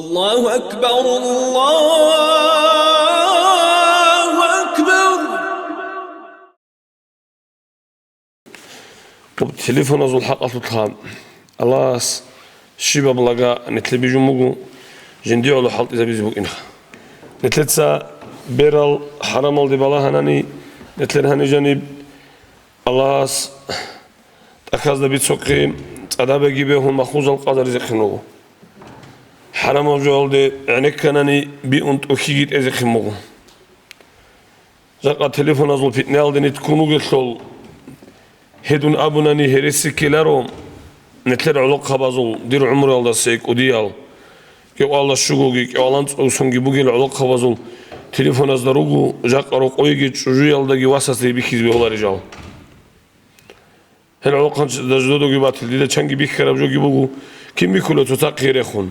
الله أكبر الله أكبر. تليفون أزول حق أطلقها الله الشيبة بلغا نتلبي جموغو جنديو على حلط إذا بيزبوك إنخ نتلتسا بيرال حرام الدي بلاها ناني نتلرهاني جانب الله أكاز دا بيتسوكي أدابا جيبهون مخوز القدر زخنوغو حرام الجوال دي عنك كاناني بيونت أخيجيت إزخموغو زاقا تليفون أزول فتنال دي نتكونو جسول هدون أبوناني هرسي كيلارو نتلر علوق خبازول دير عمر يالدا سيك وديال كيو الله شغوغي كيو الله سونغي بوغيل علوق خبازول تليفون أزداروغو جاقارو قويجي تشوجو يالداغي واساسي بيكيز بيهولا رجال هل علوق خانش داجدودوغي باتل ديدا چانگي بيكراب جوغي بوغو كيم بيكولو تتاق خيرخون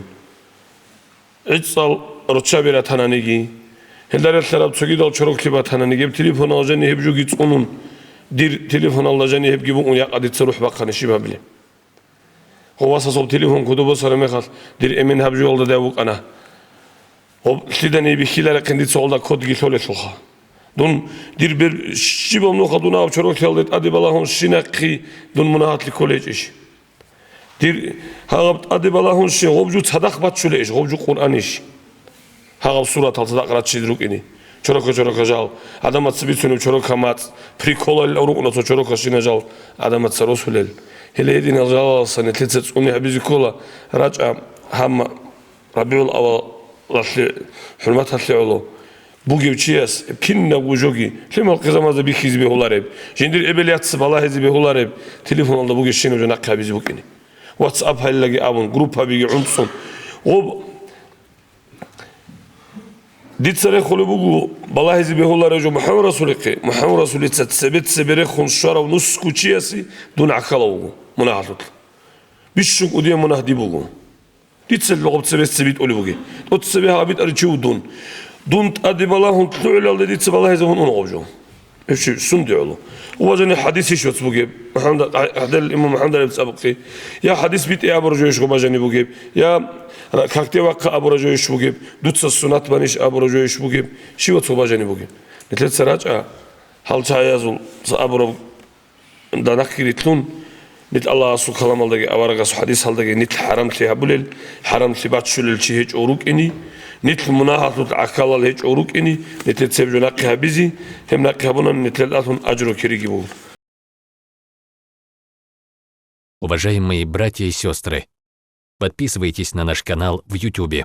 عجصال روچابيرا تانانيگي هل داريل تلاب تسوغي دال چروك تيبا تانانيگي تليفون آجاني هب جوغي تسونون دير تليفون الله جاني هب جيبون يقعد تروح بقى نشيبها بلي هو واساسو تليفون كدو بصر مخال دير امين هب جو الله داوق انا هو سيداني بخيلار قندي سولدا كود جيتول تلخا دون دير بير شيبم نو خدونا چروك تلدت ادي بالاهون شيناقي دون مناهات لكوليج ايش دير هاغب ادي بالاهون شي غوبجو صدق باتشوليش غوبجو قرانيش هاغب سورة تقرات شيدروك اني چروك جال адамат сбицунев чорокамат приколал урукнато чорока шинажал адамат саросулел هليدين الجلال سنتلتت أمي أبيزي كولا رجع هم ربيع الأول رحلة حرمتها تلعلو بوجي وشياس كنا وجوجي لما القزام هذا بيخيز بهولارب جندير إبليات سبالله هذي بهولارب تليفون الله بوجي شينو جناق أبيزي بوكني واتساب هلاقي أبون جروب هبيجي عنصون غب ديت سرخ خلو بوجو بالله هذي بهولارب جو محمد رسولك تثبت سبرخون شارع ونص كوتشياسي دون عقلوه مناهضت بيشون قديم مناهدي بوجو ديتسل لغب تسبيت سبيت أولي بوجي تسبيها أبيت أريتشو دون تأدي بالله تطلع على ديت بالله إذا هون أنغوجو إيش سندي علو وجاني حديث إيش بوجي محمد هذا الإمام محمد اللي بتسابقي يا حديث بيت إيه أبو رجويش وبجاني بوجي يا كاكتي وقع أبو رجويش بوجي دوتس السنات بنيش أبو رجويش بوجي شو وبجاني بوجي نتلت سراج هل تعيزول أبو رب دانكيرتلون نت الله سبحانه كلام الله أورجس حديث هذا نت حرام تلها بولل حرام تبات شلل شيء هيج أوروك إني نت مناهض عقل الله هيج أوروك إني نت تسبب نقها بيزي هم نقها بنا نت لاتون أجر كريجي بول. Уважаемые братья и сестры, подписывайтесь на наш канал в YouTube.